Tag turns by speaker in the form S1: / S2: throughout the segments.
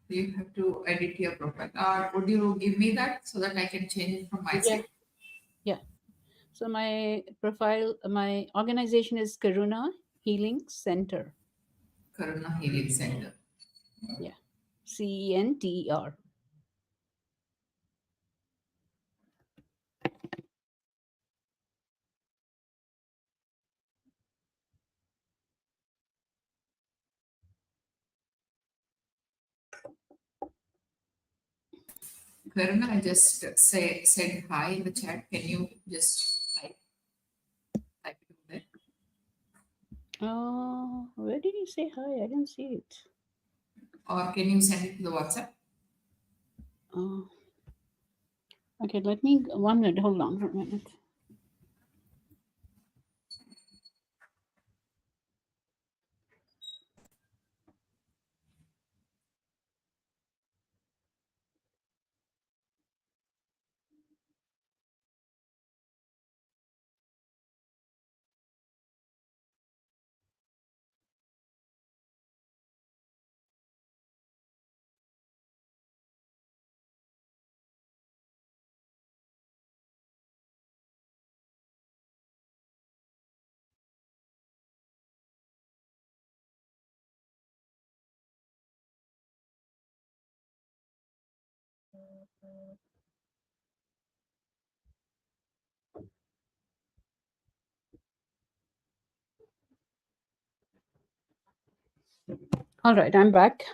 S1: You have to edit your profile. Would you give me that so that I can change it from my
S2: Yeah,
S1: side?
S2: yeah. So my profile, my organization is Karuna Healing Center.
S1: Karuna Healing Center.
S2: Yeah, CENTER.
S1: Karuna, I just said hi in the chat. Can you just type it over there?
S2: Where did you say hi? I didn't see it.
S1: Or can you send it to the WhatsApp?
S2: Uh, okay, let me 1 minute. Hold on for a minute. All right, I'm back.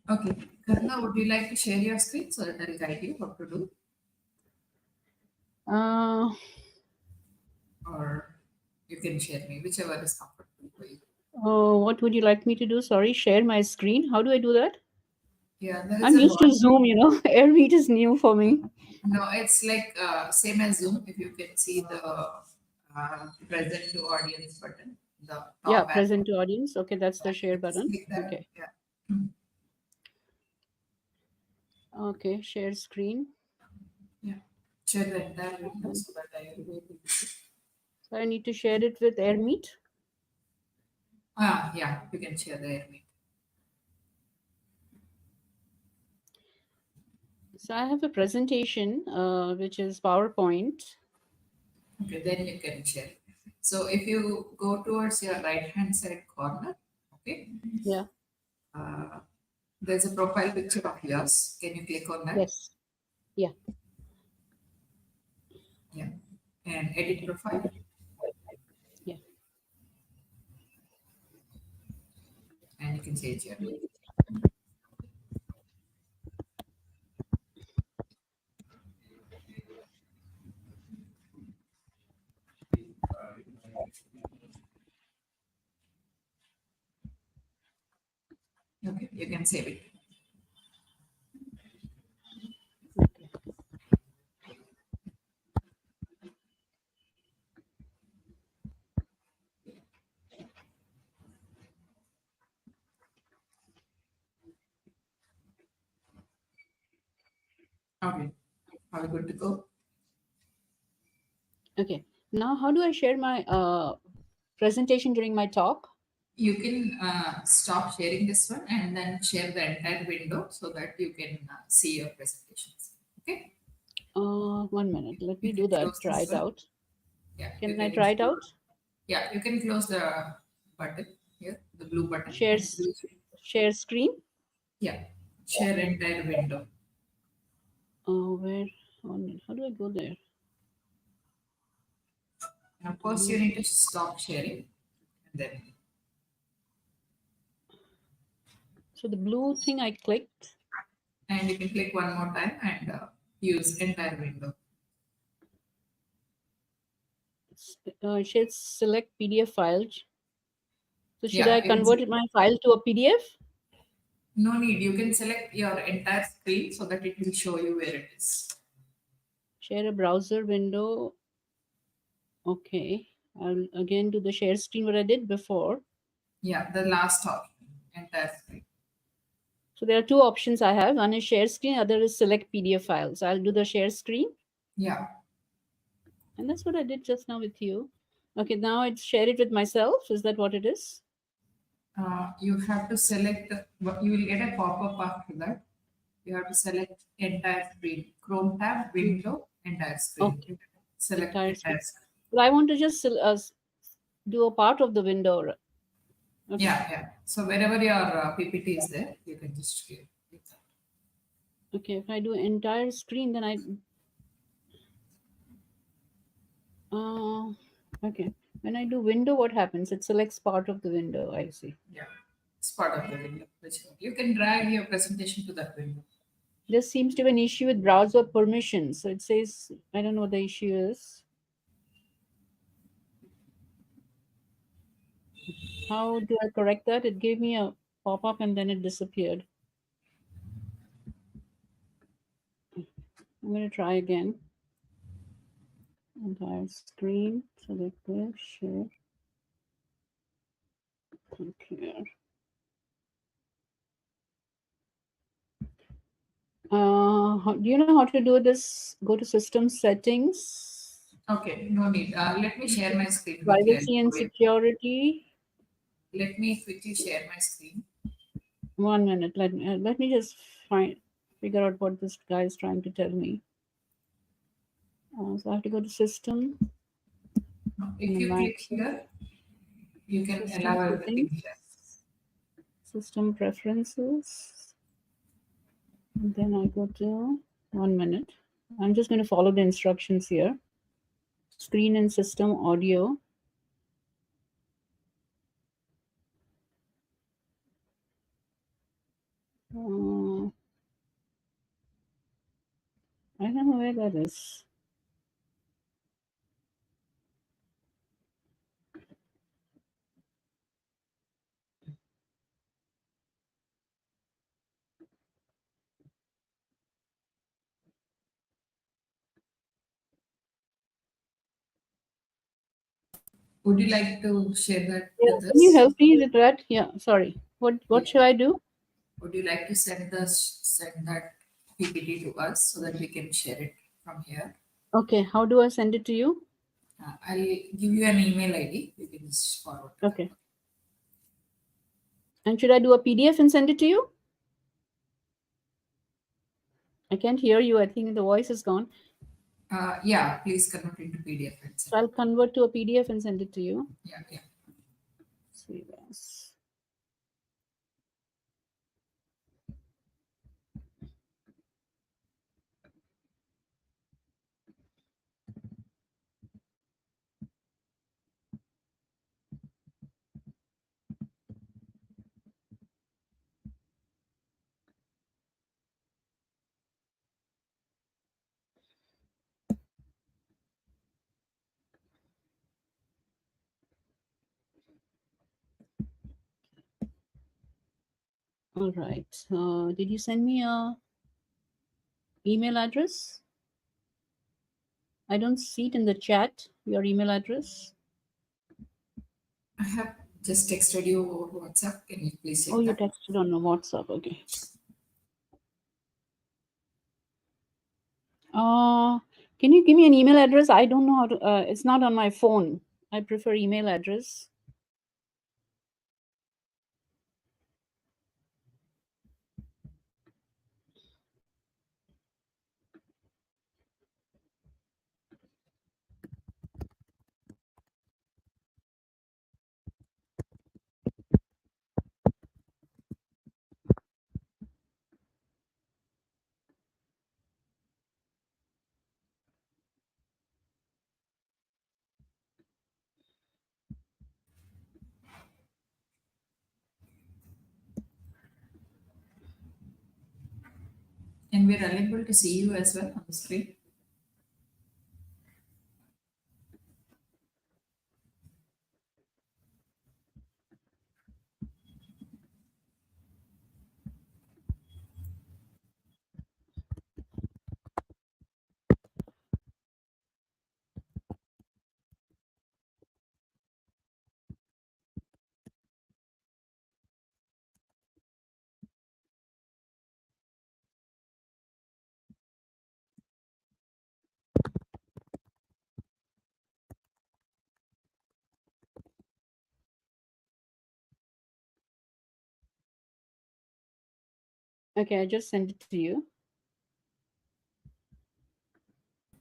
S1: Okay. Karuna, would you like to share your screen so that I'll guide you what to do?
S2: Uh,
S1: Or you can share me, whichever is comfortable for you.
S2: what would you like me to do? Sorry, share my screen. How do I do that?
S1: Yeah, there is
S2: I'm
S1: a
S2: used to
S1: button.
S2: Zoom, AirMeet is new for me.
S1: No, it's like same as Zoom. If you can see the present to audience button, the
S2: Yeah,
S1: top arrow,
S2: present to audience. Okay, that's the share
S1: just
S2: button.
S1: click that.
S2: Okay.
S1: Yeah.
S2: Okay, share screen.
S1: Yeah. Share the entire window
S2: Okay.
S1: so that I will be able to see.
S2: So I need to share it with AirMeet.
S1: Yeah, you can share the air meet.
S2: So I have a presentation, which is PowerPoint.
S1: Okay, then you can share. So if you go towards your right hand side corner, okay,
S2: Yeah.
S1: uh, there's a profile picture of yours. Can you click on that?
S2: Yes. Yeah.
S1: Yeah. And edit profile.
S2: Yeah.
S1: And you can change your name. Okay, you can save it. Okay. Are we good to go?
S2: Okay. Now, how do I share my presentation during my talk?
S1: You can stop sharing this one and then share the entire window so that you can see your presentations. Okay.
S2: 1 minute. Let
S1: You
S2: me
S1: can
S2: do that.
S1: close
S2: Try
S1: this
S2: it
S1: one.
S2: out.
S1: Yeah, you
S2: Can I
S1: can.
S2: try it out?
S1: Yeah, you can close the button here, the blue button,
S2: Share,
S1: and
S2: share screen.
S1: yeah, share entire window.
S2: Where? 1 minute. How do I go there?
S1: Now, first you need to stop sharing, and then
S2: So the blue thing I clicked.
S1: and you can click one more time and use entire window.
S2: It says select PDF file. So should I
S1: Yeah, you can
S2: convert my file to a PDF?
S1: no need. You can select your entire screen so that it will show you where it is.
S2: Share a browser window. Okay. I'll again do the share screen what I did before.
S1: Yeah, the last option, entire screen.
S2: So there are two options I have. One is share screen, other is select PDF files. I'll do the share screen.
S1: Yeah.
S2: And that's what I did just now with you. Okay, now I'd share it with myself. Is that what it is?
S1: You have to select, you will get a pop-up after that. You have to select entire screen. Chrome tab, window, entire screen.
S2: Okay.
S1: Select
S2: Entire
S1: entire
S2: screen.
S1: screen.
S2: But I want to just do a part of the window. Okay.
S1: Yeah, yeah. So wherever your PPT is there, you can just create that.
S2: Okay, if I do entire screen, then okay. When I do window, what happens? It selects part of the window. I see.
S1: Yeah, it's part of the window. You can drag your presentation to that window.
S2: There seems to be an issue with browser permissions. So it says, I don't know what the issue is. How do I correct that? It gave me a pop-up and then it disappeared. I'm going to try again. Entire screen. Select this. Share. Okay. Do you know how to do this? Go to system settings,
S1: Okay, no need. Let me share my screen with you.
S2: privacy and security.
S1: Let me quickly share my screen.
S2: 1 minute. Let me just figure out what this guy is trying to tell me. So I have to go to system.
S1: If you click here, you can
S2: System
S1: allow
S2: settings,
S1: everything here.
S2: system preferences, and then I go to 1 minute. I'm just going to follow the instructions here. Screen and system audio. I don't know where that is.
S1: Would you like to share that
S2: Yeah,
S1: with
S2: can you
S1: us?
S2: help me with that? Yeah, sorry. What should I do?
S1: Would you like to send that PPT to us so that we can share it from here?
S2: Okay, how do I send it to you?
S1: I'll give you an email ID. You can just forward to that.
S2: Okay. And should I do a PDF and send it to you? I can't hear you. I think the voice is gone.
S1: Yeah, please convert into PDF and
S2: So
S1: send.
S2: I'll convert to a PDF and send it to you.
S1: Yeah, yeah.
S2: See this. All right. Did you send me a email address? I don't see it in the chat, your email address.
S1: I have just texted you over WhatsApp. Can you please
S2: Oh,
S1: check
S2: you
S1: that?
S2: texted on WhatsApp. Okay. Can you give me an email address? I don't know how to, it's not on my phone. I prefer email address.
S1: And we're unable to see you as well on the screen.
S2: Okay, I just sent it to you.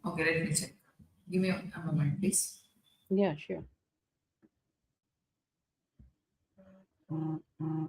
S1: Okay, let me check. Give me a moment, please.
S2: Yeah, sure. Uh,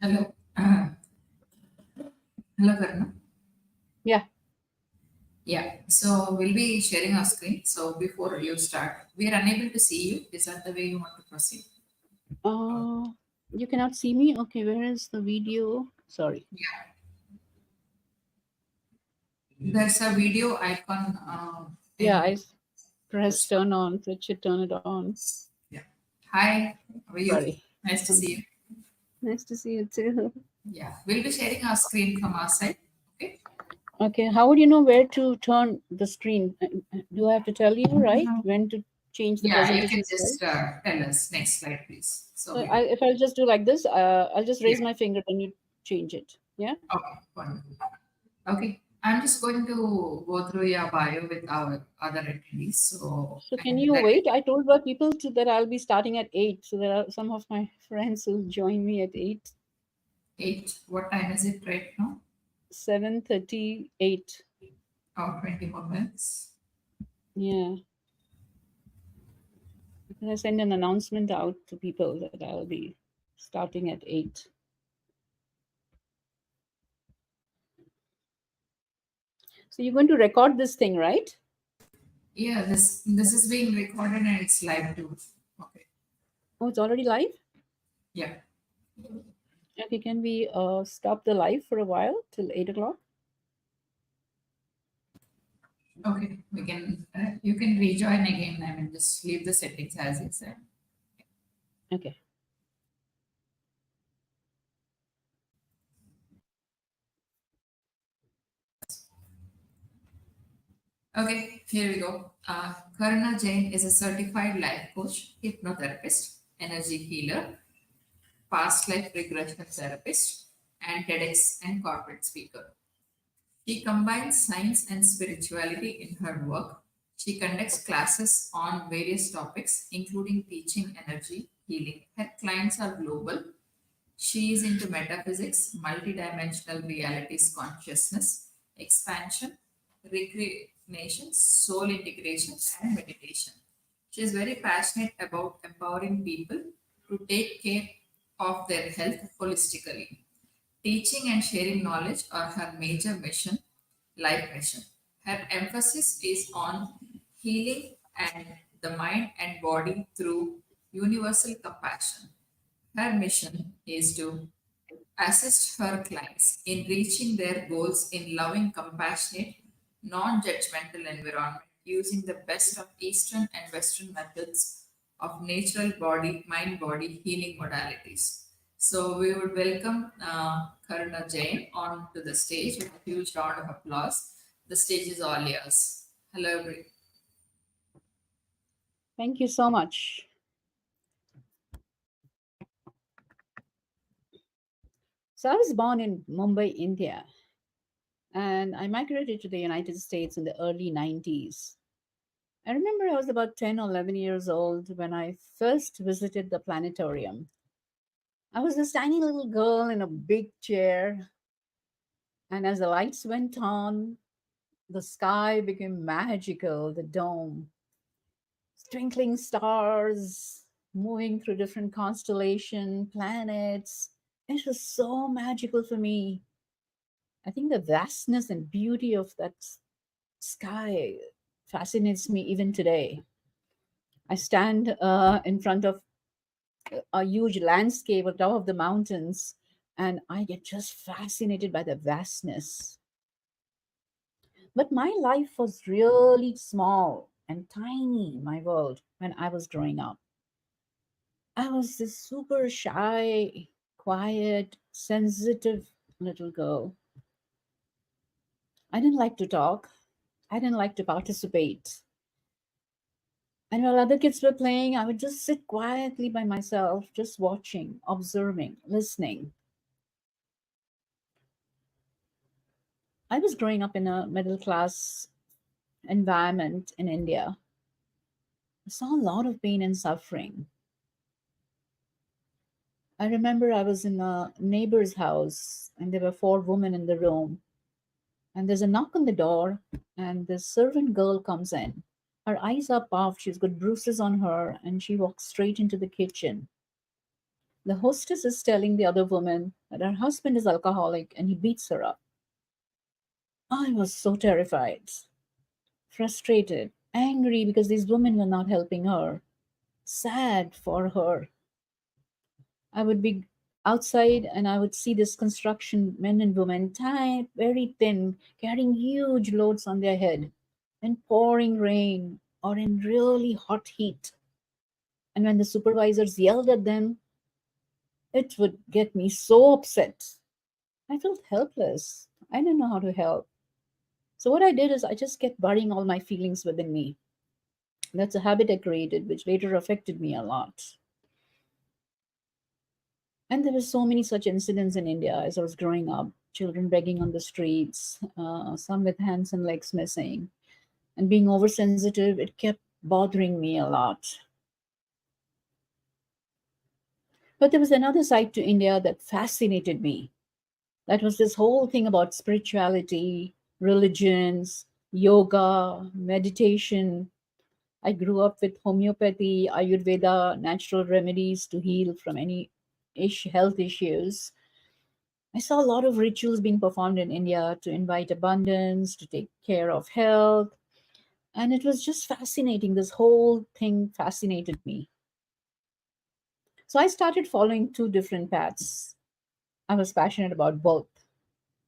S1: Hello. Hello, Karuna.
S2: yeah.
S1: Yeah, so we'll be sharing our screen. So before you start, we are unable to see you. Is that the way you want to proceed?
S2: Uh, you cannot see me. Okay, where is the video? Sorry.
S1: Yeah, there's a video icon
S2: Yeah,
S1: in
S2: I press
S1: push button.
S2: turn on, so it should turn it on.
S1: Yeah. Hi, how are you?
S2: Sorry.
S1: Nice to see you.
S2: Nice to see you too.
S1: Yeah, we'll be sharing our screen from our side. Okay.
S2: Okay, how would you know where to turn the screen? Do I have to tell you, right? When to change the
S1: Yeah, you can
S2: presentation
S1: just
S2: slide?
S1: tell us. Next slide, please. So
S2: So
S1: we can.
S2: if I'll just do like this, I'll just
S1: Yeah.
S2: raise my finger and you change it. Yeah.
S1: Okay. Wonderful. Okay. I'm just going to go through your bio with our other attendees. So,
S2: So can
S1: and
S2: you
S1: then
S2: wait? I told the people that I'll be starting at 8. So there are some of my friends who join me at 8,
S1: 8. What time is it right now?
S2: 7:38.
S1: Oh, 20 more minutes.
S2: Yeah. I send an announcement out to people that I'll be starting at 8. So you're going to record this thing, right?
S1: Yeah, this is being recorded and it's live too. Okay.
S2: Oh, it's already live?
S1: Yeah.
S2: Okay, can we stop the live for a while till 8 o'clock?
S1: Okay. We can you can rejoin again. I mean, just leave the settings as it said.
S2: Okay.
S1: Okay, here we go. Karuna Jain is a certified life coach, hypnotherapist, energy healer, past life regression therapist, and TEDx and corporate speaker. She combines science and spirituality in her work. She conducts classes on various topics, including teaching energy, healing. Her clients are global. She is into metaphysics, multidimensional realities, consciousness, expansion, recreation, soul integration, and meditation. She is very passionate about empowering people to take care of their health holistically. Teaching and sharing knowledge are her major mission, life mission. Her emphasis is on healing and the mind and body through universal compassion. Her mission is to assist her clients in reaching their goals in loving, compassionate, non judgmental environment using the best of Eastern and Western methods of natural body, mind body healing modalities. So, we would welcome Karuna Jain onto the stage with a huge round of applause. The stage is all yours. Hello, everyone.
S2: Thank you so much. So I was born in Mumbai, India, and I migrated to the United States in the early 90s. I remember I was about 10 or 11 years old when I first visited the planetarium. I was this tiny little girl in a big chair, and as the lights went on, the sky became magical, the dome, twinkling stars moving through different constellation planets. It was so magical for me. I think the vastness and beauty of that sky fascinates me even today. I stand in front of a huge landscape on top of the mountains, and I get just fascinated by the vastness. But my life was really small and tiny, my world, when I was growing up. I was this super shy, quiet, sensitive little girl. I didn't like to talk. I didn't like to participate. And while other kids were playing, I would just sit quietly by myself, just watching, observing, listening. I was growing up in a middle class environment in India. I saw a lot of pain and suffering. I remember I was in a neighbor's house and there were four women in the room. And there's a knock on the door, and the servant girl comes in. Her eyes are puffed, she's got bruises on her, and she walks straight into the kitchen. The hostess is telling the other woman that her husband is alcoholic and he beats her up. I was so terrified, frustrated, angry because these women were not helping her, sad for her. I would be outside and I would see this construction men and women, tight, very thin, carrying huge loads on their head in pouring rain or in really hot heat. And when the supervisors yelled at them, it would get me so upset. I felt helpless. I didn't know how to help. So what I did is I just kept burying all my feelings within me. That's a habit I created, which later affected me a lot. And there were so many such incidents in India as I was growing up. Children begging on the streets, some with hands and legs missing. And being oversensitive, it kept bothering me a lot. But there was another side to India that fascinated me. That was this whole thing about spirituality, religions, yoga, meditation. I grew up with homeopathy, Ayurveda, natural remedies to heal from any health issues. I saw a lot of rituals being performed in India to invite abundance, to take care of health. And it was just fascinating. This whole thing fascinated me. So I started following two different paths. I was passionate about both.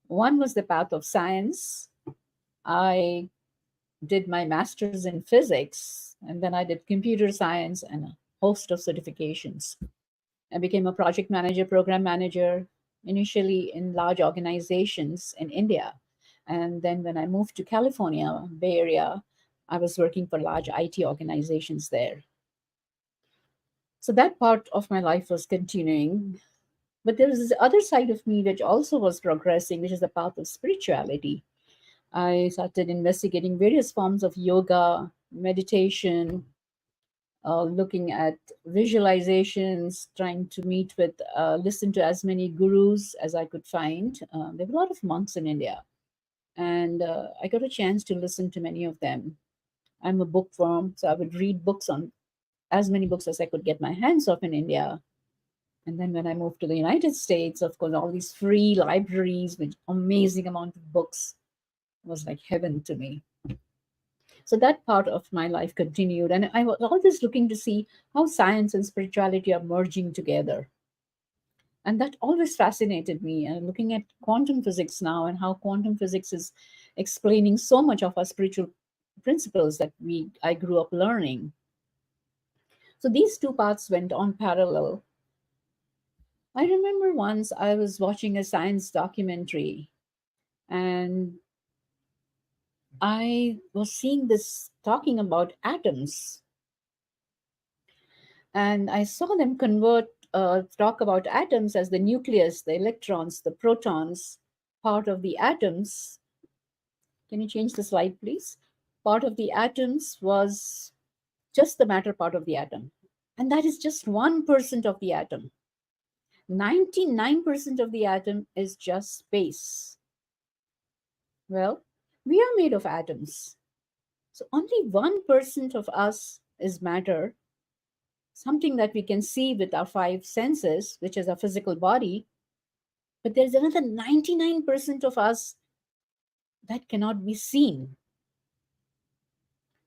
S2: One was the path of science. I did my master's in physics, and then I did computer science and a host of certifications. I became a project manager, program manager, initially in large organizations in India. And then when I moved to California, Bay Area, I was working for large IT organizations there. So that part of my life was continuing. But there was this other side of me which also was progressing, which is the path of spirituality. I started investigating various forms of yoga, meditation, looking at visualizations, trying to meet with, listen to as many gurus as I could find. There were a lot of monks in India, and I got a chance to listen to many of them. I'm a bookworm, so I would read books on as many books as I could get my hands off in India. And then when I moved to the United States, of course, all these free libraries with amazing amount of books was like heaven to me. So that part of my life continued. And I was always looking to see how science and spirituality are merging together. And that always fascinated me. And looking at quantum physics now and how quantum physics is explaining so much of our spiritual principles that I grew up learning. So these two paths went on parallel. I remember once I was watching a science documentary and I was seeing this talking about atoms, and I saw them talk about atoms as the nucleus, the electrons, the protons, part of the atoms. Can you change the slide, please? part of the atoms was just the matter part of the atom. And that is just 1% of the atom. 99% of the atom is just space. Well, we are made of atoms. So only 1% of us is matter, something that we can see with our five senses, which is our physical body. But there's another 99% of us that cannot be seen.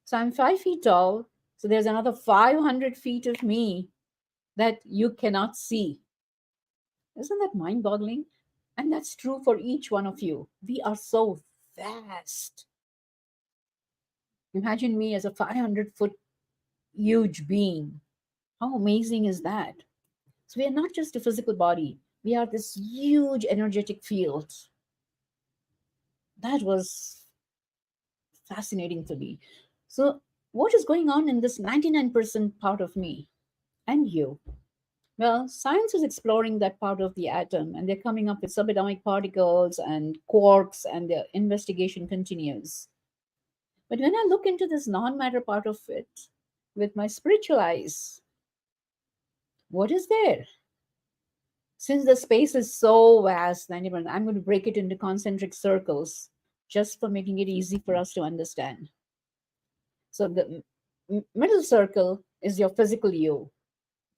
S2: So I'm 5 feet tall. So there's another 500 feet of me that you cannot see. Isn't that mind boggling? And that's true for each one of you. We are so vast. Imagine me as a 500-foot huge being. How amazing is that? So we are not just a physical body, we are this huge energetic field. That was fascinating for me. So, what is going on in this 99% part of me and you? Well, science is exploring that part of the atom and they're coming up with subatomic particles and quarks, and their investigation continues. But when I look into this non matter part of it with my spiritual eyes, what is there? Since the space is so vast, 90%, I'm going to break it into concentric circles just for making it easy for us to understand. So the middle circle is your physical you,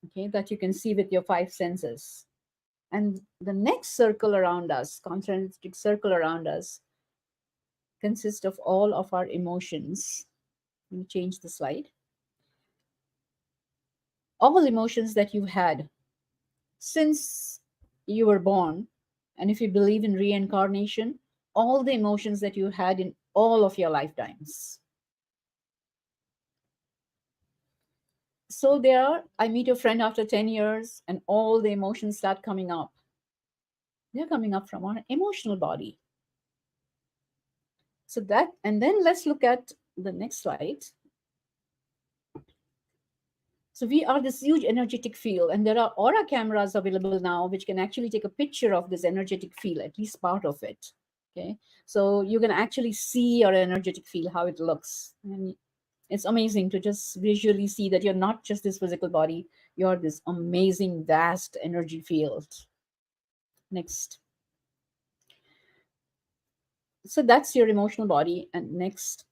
S2: okay, that you can see with your five senses. And the next circle around us, concentric circle around us, consists of all of our emotions. Let me change the slide. All emotions that you've had since you were born, and if you believe in reincarnation, all the emotions that you had in all of your lifetimes. So there, I meet a friend after 10 years, and all the emotions start coming up. They're coming up from our emotional body. So that, and then let's look at the next slide. So we are this huge energetic field, and there are aura cameras available now which can actually take a picture of this energetic field, at least part of it. Okay, so you can actually see your energetic field, how it looks, and it's amazing to just visually see that you're not just this physical body, you're this amazing vast energy field. Next. So that's your emotional body, and next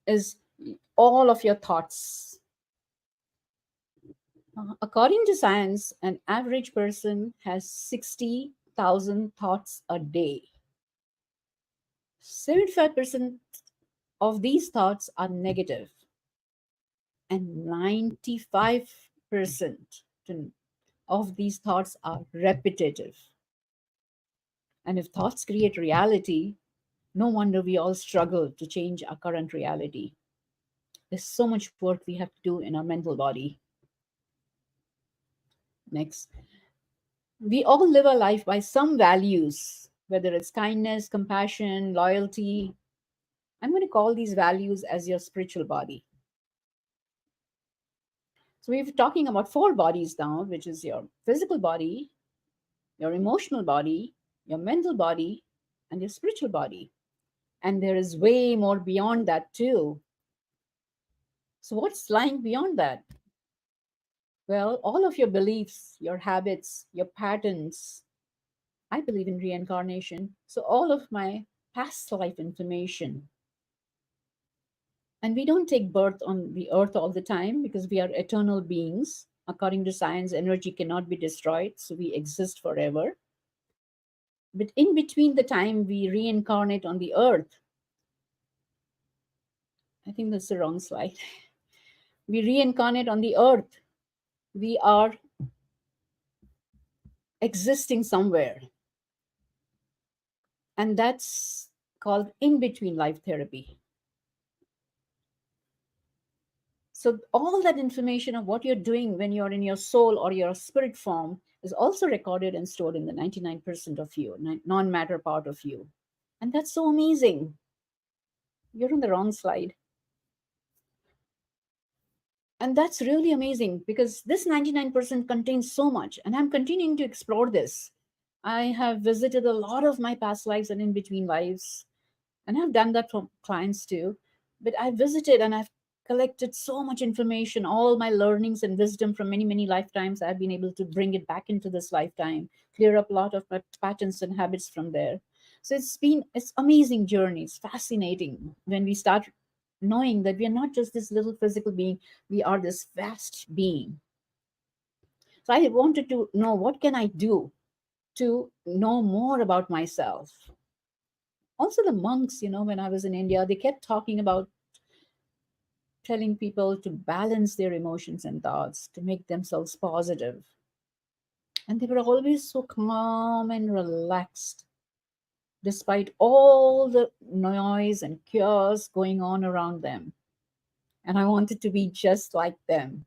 S2: is all of your thoughts. According to science, an average person has 60,000 thoughts a day. 75% of these thoughts are negative, and 95% of these thoughts are repetitive. And if thoughts create reality, no wonder we all struggle to change our current reality. There's so much work we have to do in our mental body. Next. We all live our life by some values, whether it's kindness, compassion, loyalty. I'm going to call these values as your spiritual body. So we're talking about four bodies now, which is your physical body, your emotional body, your mental body, and your spiritual body. And there is way more beyond that too. So what's lying beyond that? Well, all of your beliefs, your habits, your patterns. I believe in reincarnation. So all of my past life information. And we don't take birth on the earth all the time because we are eternal beings. According to science, energy cannot be destroyed, so we exist forever. But in between the time we reincarnate on the earth, I think that's the wrong slide. We reincarnate on the earth. We are existing somewhere. And that's called in between life therapy. So all that information of what you're doing when you're in your soul or your spirit form is also recorded and stored in the 99% of you, non-matter part of you. And that's so amazing. You're on the wrong slide. And that's really amazing because this 99% contains so much. And I'm continuing to explore this. I have visited a lot of my past lives and in between lives. And I've done that for clients too. But I visited and I've collected so much information, all my learnings and wisdom from many, many lifetimes. I've been able to bring it back into this lifetime, clear up a lot of my patterns and habits from there. So it's amazing journey. It's fascinating when we start knowing that we are not just this little physical being, we are this vast being. So I wanted to know what can I do to know more about myself. Also the monks, when I was in India, they kept talking about telling people to balance their emotions and thoughts, to make themselves positive. And they were always so calm and relaxed, despite all the noise and chaos going on around them. And I wanted to be just like them.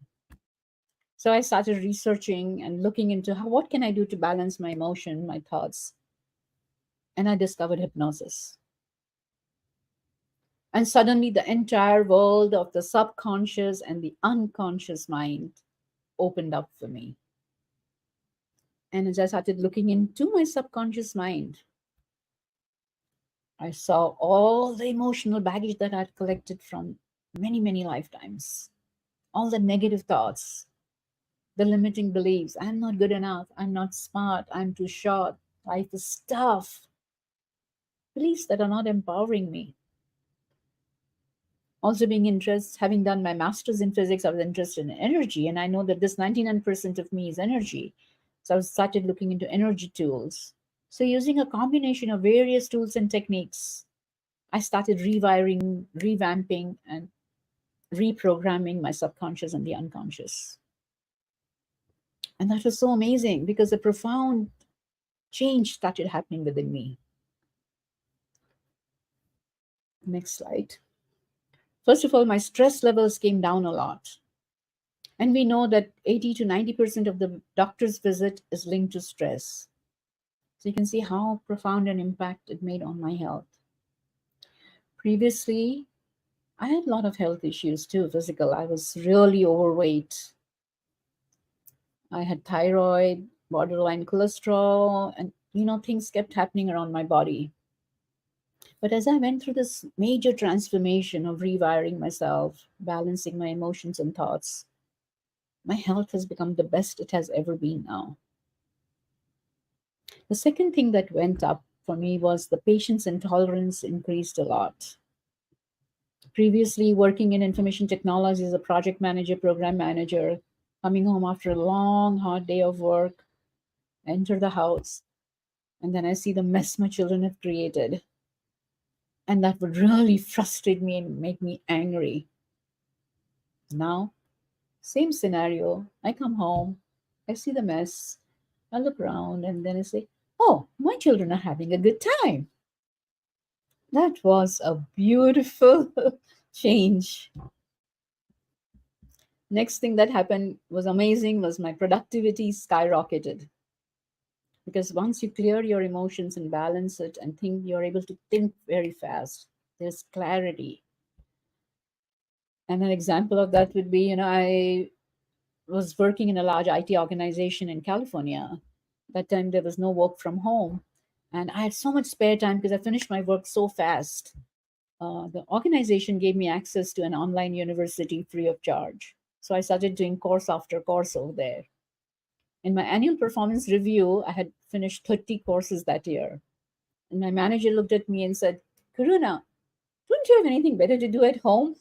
S2: So I started researching and looking into what can I do to balance my emotion, my thoughts. And I discovered hypnosis. And suddenly the entire world of the subconscious and the unconscious mind opened up for me. And as I started looking into my subconscious mind, I saw all the emotional baggage that I'd collected from many, many lifetimes, all the negative thoughts, the limiting beliefs. I'm not good enough. I'm not smart. I'm too short. Life is tough. Beliefs that are not empowering me. Also, being interested, having done my master's in physics, I was interested in energy. And I know that this 99% of me is energy. So I started looking into energy tools. So, using a combination of various tools and techniques, I started rewiring, revamping, and reprogramming my subconscious and the unconscious. And that was so amazing because a profound change started happening within me. Next slide. First of all, my stress levels came down a lot. And we know that 80 to 90% of the doctor's visit is linked to stress. So you can see how profound an impact it made on my health. Previously, I had a lot of health issues too, physical. I was really overweight. I had thyroid, borderline cholesterol, and things kept happening around my body. But as I went through this major transformation of rewiring myself, balancing my emotions and thoughts, my health has become the best it has ever been now. The second thing that went up for me was the patience and tolerance increased a lot. Previously, working in information technology as a project manager, program manager, coming home after a long, hard day of work, I enter the house, and then I see the mess my children have created. And that would really frustrate me and make me angry. Now, same scenario. I come home, I see the mess, I look around, and then I say, oh, my children are having a good time. That was a beautiful change. Next thing that happened was amazing was my productivity skyrocketed. Because once you clear your emotions and balance it and think, you're able to think very fast. There's clarity. And an example of that would be, I was working in a large IT organization in California. That time there was no work from home. And I had so much spare time because I finished my work so fast. The organization gave me access to an online university free of charge. So I started doing course after course over there. In my annual performance review, I had finished 30 courses that year. And my manager looked at me and said, Karuna, don't you have anything better to do at home?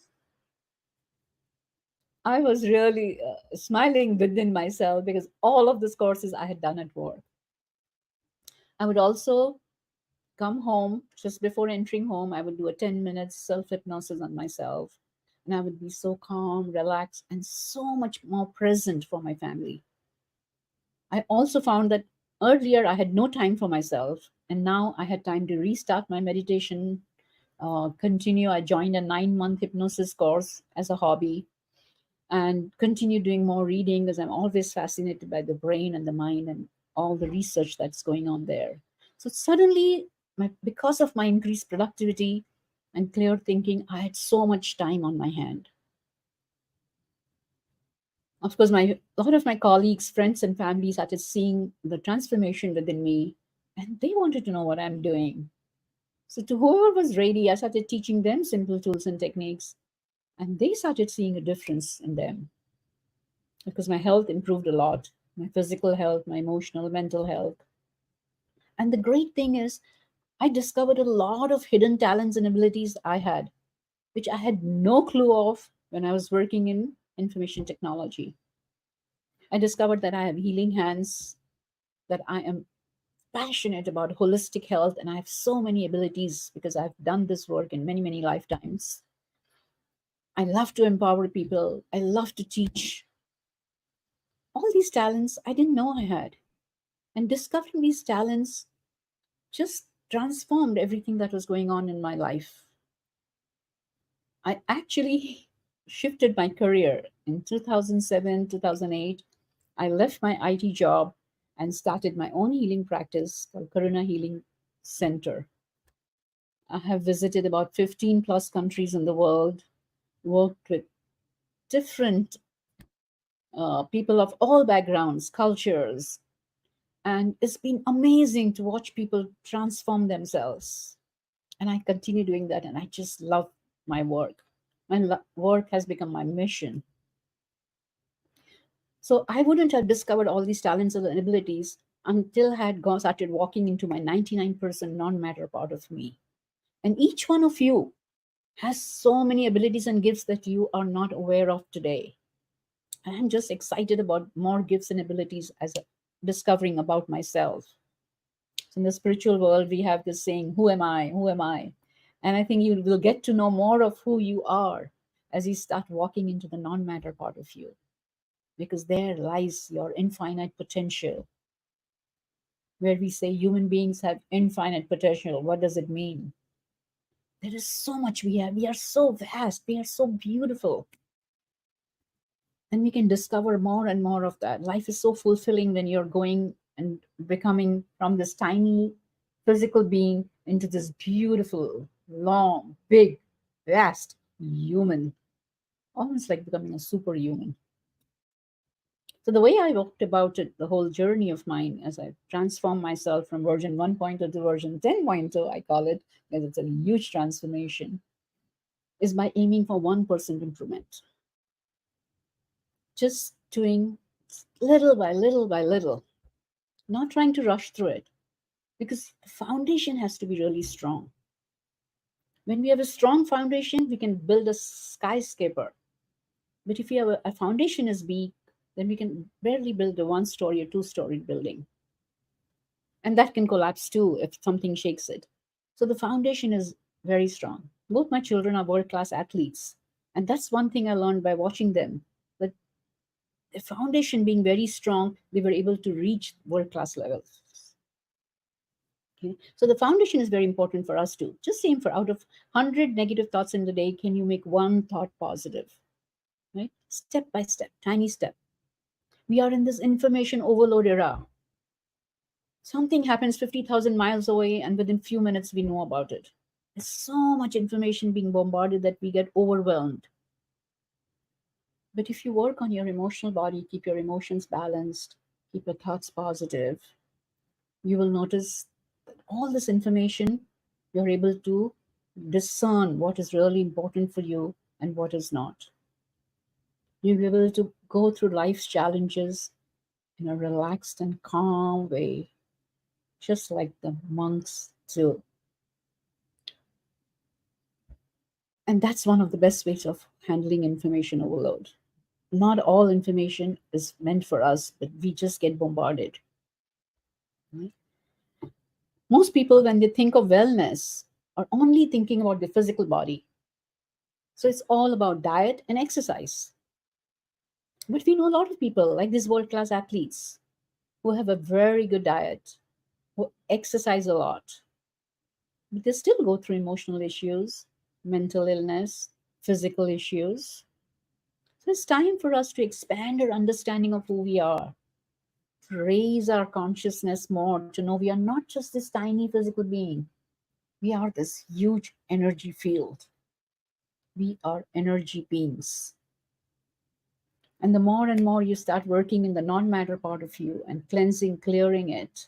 S2: I was really smiling within myself because all of these courses I had done at work. I would also come home just before entering home. I would do a 10 minutes self hypnosis on myself. And I would be so calm, relaxed, and so much more present for my family. I also found that earlier I had no time for myself. And now I had time to restart my meditation, continue. I joined a 9-month hypnosis course as a hobby and continue doing more reading because I'm always fascinated by the brain and the mind and all the research that's going on there. So suddenly, because of my increased productivity and clear thinking, I had so much time on my hand. Of course, a lot of my colleagues, friends, and family started seeing the transformation within me, and they wanted to know what I'm doing. So to whoever was ready, I started teaching them simple tools and techniques, and they started seeing a difference in them because my health improved a lot, my physical health, my emotional, mental health. And the great thing is, I discovered a lot of hidden talents and abilities I had, which I had no clue of when I was working in information technology. I discovered that I have healing hands, that I am passionate about holistic health, and I have so many abilities because I've done this work in many, many lifetimes. I love to empower people, I love to teach. All these talents I didn't know I had. And discovering these talents just transformed everything that was going on in my life. I actually shifted my career in 2007, 2008. I left my IT job and started my own healing practice called Karuna Healing Center. I have visited about 15 plus countries in the world, worked with different people of all backgrounds, cultures, and it's been amazing to watch people transform themselves. And I continue doing that, and I just love my work. Work has become my mission. So I wouldn't have discovered all these talents and abilities until I had started walking into my 99% non-matter part of me. And each one of you has so many abilities and gifts that you are not aware of today. And I'm just excited about more gifts and abilities as discovering about myself. So in the spiritual world, we have this saying, who am I? Who am I? And I think you will get to know more of who you are as you start walking into the non-matter part of you, because there lies your infinite potential. Where we say human beings have infinite potential, what does it mean? There is so much we have. We are so vast. We are so beautiful. And we can discover more and more of that. Life is so fulfilling when you're going and becoming from this tiny physical being into this beautiful, long, big, vast human, almost like becoming a superhuman. So the way I walked about it, the whole journey of mine, as I transformed myself from version 1.0 to version 10.0, I call it, because it's a huge transformation, is by aiming for 1% improvement. Just doing little by little by little, not trying to rush through it, because the foundation has to be really strong. When we have a strong foundation, we can build a skyscraper. But if you have a foundation is weak, then we can barely build a one-story or two-story building. And that can collapse too if something shakes it. So the foundation is very strong. Both my children are world-class athletes. And that's one thing I learned by watching them. That the foundation being very strong, they were able to reach world-class levels. Okay? So the foundation is very important for us too. Just same for out of 100 negative thoughts in the day, can you make one thought positive? Right? Step by step, tiny step. We are in this information overload era. Something happens 50,000 miles away, and within few minutes we know about it. There's so much information being bombarded that we get overwhelmed. But if you work on your emotional body, keep your emotions balanced, keep your thoughts positive, you will notice that all this information, you're able to discern what is really important for you and what is not. You'll be able to go through life's challenges in a relaxed and calm way, just like the monks do. And that's one of the best ways of handling information overload. Not all information is meant for us, but we just get bombarded. Right? Most people, when they think of wellness, are only thinking about the physical body. So it's all about diet and exercise. But we know a lot of people, like these world class athletes, who have a very good diet, who exercise a lot, but they still go through emotional issues, mental illness, physical issues. So it's time for us to expand our understanding of who we are, to raise our consciousness more, to know we are not just this tiny physical being. We are this huge energy field. We are energy beings. And the more and more you start working in the non-matter part of you and cleansing, clearing it,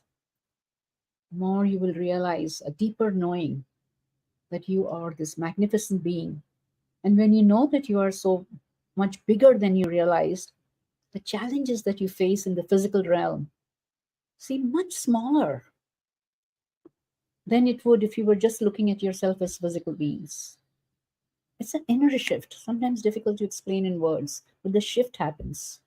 S2: the more you will realize a deeper knowing that you are this magnificent being. And when you know that you are so much bigger than you realized, the challenges that you face in the physical realm seem much smaller than it would if you were just looking at yourself as physical beings. It's an inner shift, sometimes difficult to explain in words, but the shift happens.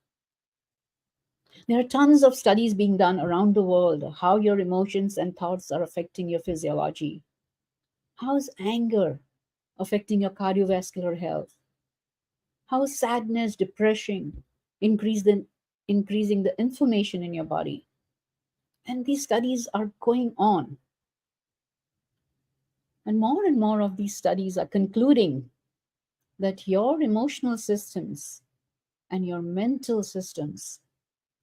S2: There are tons of studies being done around the world how your emotions and thoughts are affecting your physiology. How is anger affecting your cardiovascular health? How is sadness, depression increasing the inflammation in your body? And these studies are going on. And more of these studies are concluding that your emotional systems and your mental systems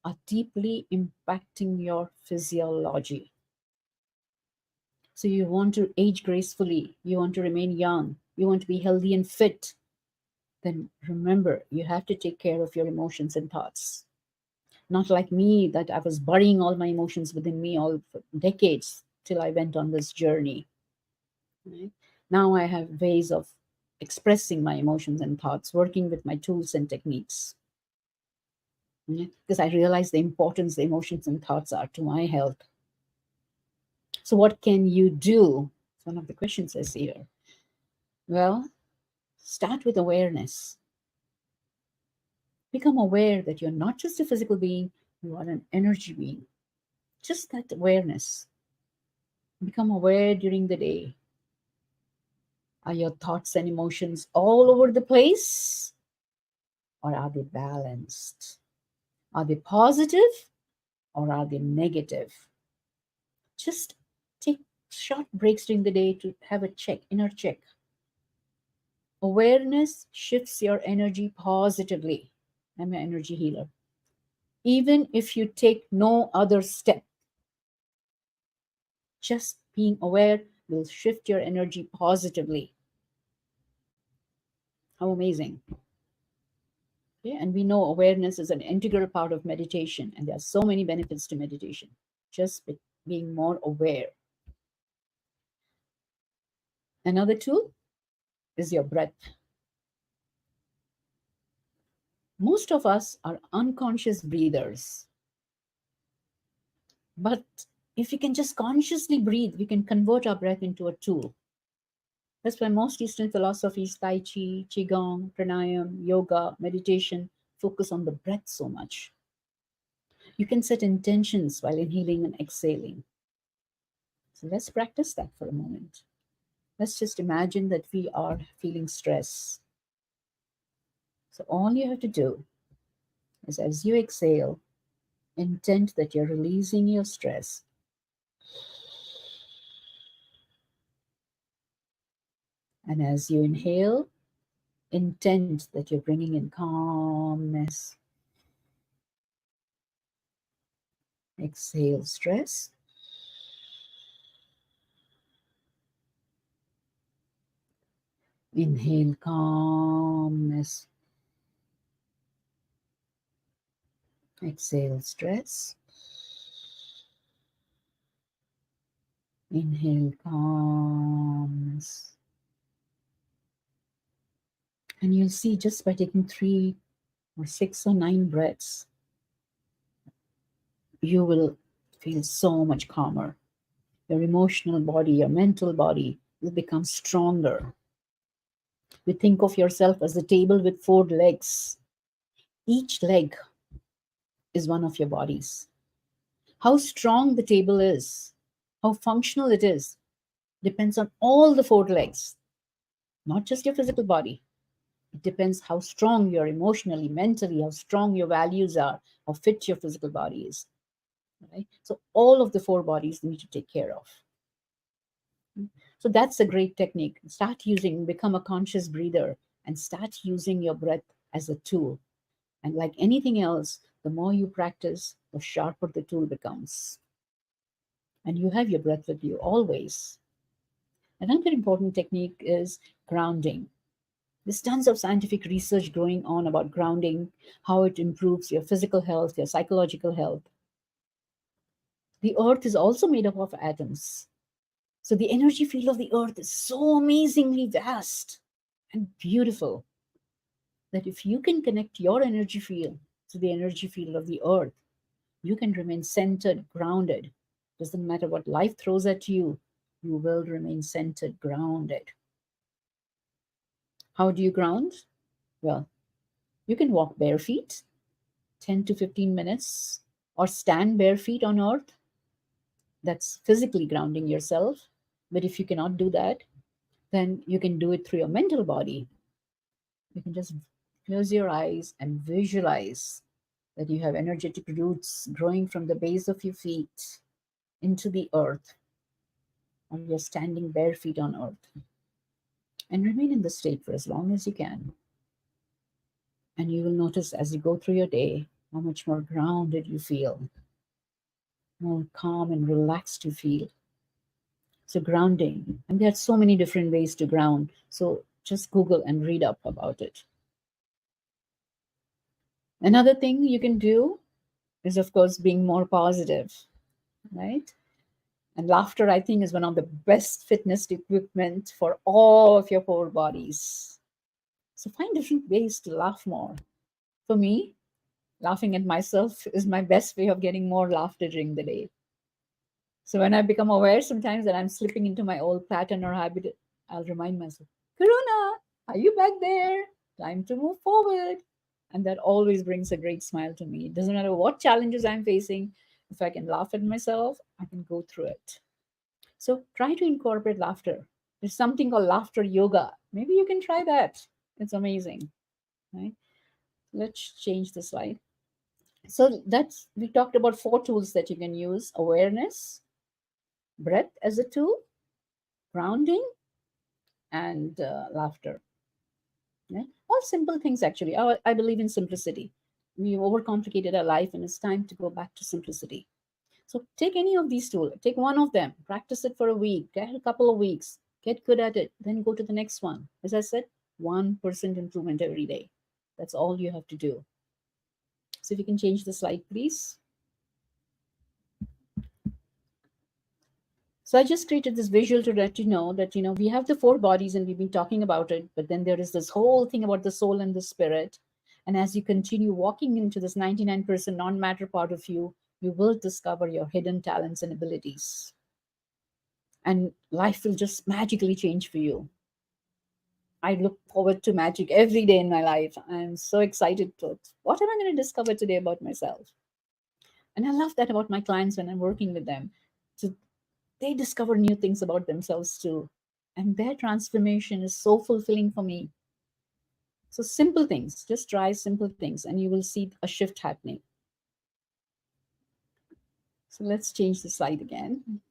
S2: are deeply impacting your physiology. So you want to age gracefully, you want to remain young, you want to be healthy and fit, then remember you have to take care of your emotions and thoughts. Not like me, that I was burying all my emotions within me all for decades till I went on this journey. Right? Now I have ways of expressing my emotions and thoughts, working with my tools and techniques. Because I realize the importance the emotions and thoughts are to my health. So, what can you do? It's one of the questions I see here. Well, start with awareness. Become aware that you're not just a physical being, you are an energy being. Just that awareness. Become aware during the day. Are your thoughts and emotions all over the place? Or are they balanced? Are they positive or are they negative? Just take short breaks during the day to have a check, inner check. Awareness shifts your energy positively. I'm an energy healer. Even if you take no other step, just being aware will shift your energy positively. How amazing. Okay? And we know awareness is an integral part of meditation, and there are so many benefits to meditation. Just being more aware. Another tool is your breath. Most of us are unconscious breathers. But if we can just consciously breathe, we can convert our breath into a tool. That's why most Eastern philosophies, Tai Chi, Qigong, Pranayam, Yoga, meditation, focus on the breath so much. You can set intentions while inhaling and exhaling. So let's practice that for a moment. Let's just imagine that we are feeling stress. So all you have to do is as you exhale, intend that you're releasing your stress. And as you inhale, intend that you're bringing in calmness. Exhale stress. Inhale calmness. Exhale stress. Inhale calmness. And you'll see just by taking 3 or 6 or 9 breaths, you will feel so much calmer. Your emotional body, your mental body will become stronger. You think of yourself as a table with 4 legs. Each leg is one of your bodies. How strong the table is, how functional it is, depends on all the 4 legs, not just your physical body. It depends how strong you're emotionally, mentally, how strong your values are, how fit your physical body is. Right? So all of the 4 bodies need to take care of. So that's a great technique. Start using, become a conscious breather, and start using your breath as a tool. And like anything else, the more you practice, the sharper the tool becomes. And you have your breath with you always. Another important technique is grounding. There's tons of scientific research going on about grounding, how it improves your physical health, your psychological health. The earth is also made up of atoms. So the energy field of the earth is so amazingly vast and beautiful that if you can connect your energy field to the energy field of the earth, you can remain centered, grounded. Doesn't matter what life throws at you, you will remain centered, grounded. How do you ground? Well, you can walk bare feet 10 to 15 minutes or stand bare feet on earth. That's physically grounding yourself. But if you cannot do that, then you can do it through your mental body. You can just close your eyes and visualize that you have energetic roots growing from the base of your feet into the earth, or you're standing bare feet on earth. And remain in this state for as long as you can. And you will notice as you go through your day how much more grounded you feel, more calm and relaxed you feel. So, grounding, and there are so many different ways to ground. So, just Google and read up about it. Another thing you can do is, of course, being more positive, right? And laughter, I think, is one of the best fitness equipment for all of your four bodies. So find different ways to laugh more. For me, laughing at myself is my best way of getting more laughter during the day. So when I become aware sometimes that I'm slipping into my old pattern or habit, I'll remind myself, Karuna, are you back there? Time to move forward. And that always brings a great smile to me. It doesn't matter what challenges I'm facing. If I can laugh at myself, I can go through it. So try to incorporate laughter. There's something called laughter yoga. Maybe you can try that. It's amazing, right? Let's change the slide. So that's we talked about four tools that you can use: awareness, breath as a tool, grounding, and laughter. Right? All simple things actually. I believe in simplicity. We've overcomplicated our life, and it's time to go back to simplicity. So take any of these tools, take one of them, practice it for a week, get a couple of weeks, get good at it, then go to the next one. As I said, 1% improvement every day. That's all you have to do. So if you can change the slide, please. So I just created this visual to let you know that, we have the four bodies and we've been talking about it, but then there is this whole thing about the soul and the spirit. And as you continue walking into this 99% non-matter part of you, you will discover your hidden talents and abilities. And life will just magically change for you. I look forward to magic every day in my life. I'm so excited to what am I going to discover today about myself? And I love that about my clients when I'm working with them. So they discover new things about themselves too. And their transformation is so fulfilling for me. So simple things, just try simple things and you will see a shift happening. So let's change the slide again.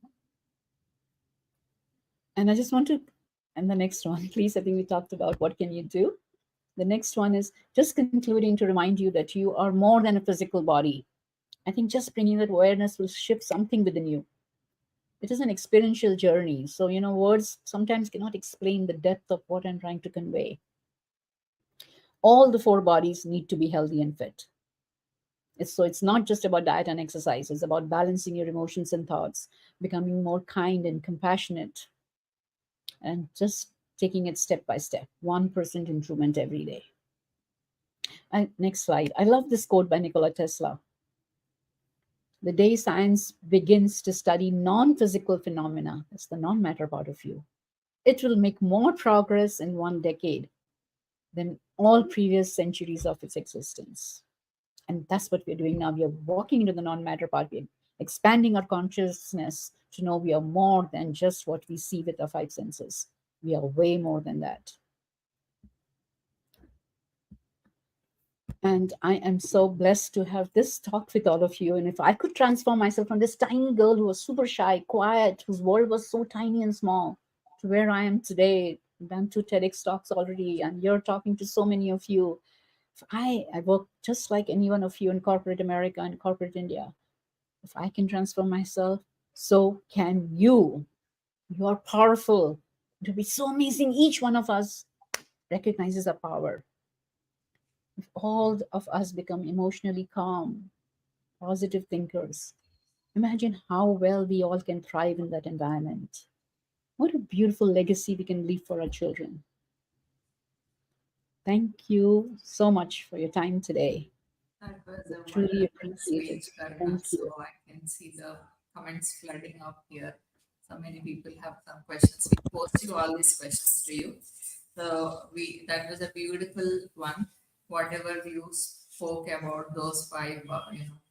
S2: And I just want to, and the next one, please, I think we talked about what can you do. The next one is just concluding to remind you that you are more than a physical body. I think just bringing that awareness will shift something within you. It is an experiential journey. So, words sometimes cannot explain the depth of what I'm trying to convey. All the four bodies need to be healthy and fit. It's not just about diet and exercise. It's about balancing your emotions and thoughts, becoming more kind and compassionate, and just taking it step by step, 1% improvement every day. And next slide. I love this quote by Nikola Tesla. The day science begins to study non-physical phenomena, that's the non-matter part of you, it will make more progress in 1 decade than all previous centuries of its existence. And that's what we're doing now. We are walking into the non-matter part. We're expanding our consciousness to know we are more than just what we see with our five senses. We are way more than that. And I am so blessed to have this talk with all of you. And if I could transform myself from this tiny girl who was super shy, quiet, whose world was so tiny and small, to where I am today, I've done 2 TEDx talks already, and you're talking to so many of you. If I work just like any one of you in corporate America and corporate India. If I can transform myself, so can you. You are powerful. It will be so amazing. Each one of us recognizes our power. If all of us become emotionally calm, positive thinkers, imagine how well we all can thrive in that environment. What a beautiful legacy we can leave for our children. Thank you so much for your time today.
S1: That was
S2: I
S1: a
S2: truly
S1: wonderful
S2: appreciate it.
S1: speech, Karuna.
S2: Thank
S1: So
S2: you.
S1: I can see the comments flooding up here. So many people have some questions. We posted all these questions to you. So we that was a beautiful one. Whatever you spoke about those five,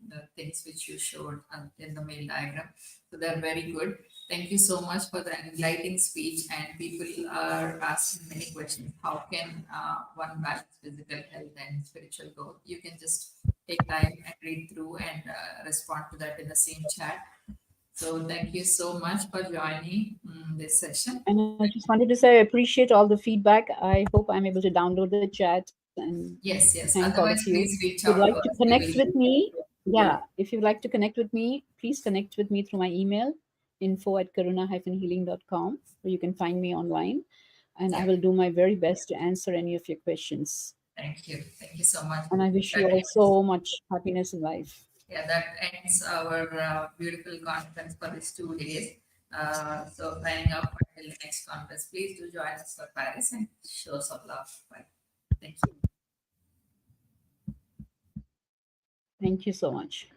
S1: the things which you showed in the mail diagram. So they're very good. Thank you so much for the enlightening speech. And people are asking many questions. How can one balance physical health and spiritual growth? You can just take time and read through and respond to that in the same chat. So thank you so much for joining this session.
S2: And I just wanted to say I appreciate all the feedback. I hope I'm able to download the chat and
S1: Yes,
S2: thank
S1: yes.
S2: all of you.
S1: Otherwise, please
S2: If
S1: reach
S2: you'd
S1: out
S2: like
S1: to
S2: to
S1: us. We
S2: connect
S1: will.
S2: with me, yeah, if you'd like to connect with me, please connect with me through my email, info@karuna-healing.com, where you can find me online. And I
S1: Yeah.
S2: will do my very best to answer any of your questions.
S1: Thank you. Thank you so much.
S2: And I wish you
S1: That
S2: all
S1: ends,
S2: so much happiness in life.
S1: yeah, that ends our beautiful conference for these 2 days. So signing up until the next conference. Please do join us for Paris and show some love. Bye. Thank you.
S2: Thank you so much.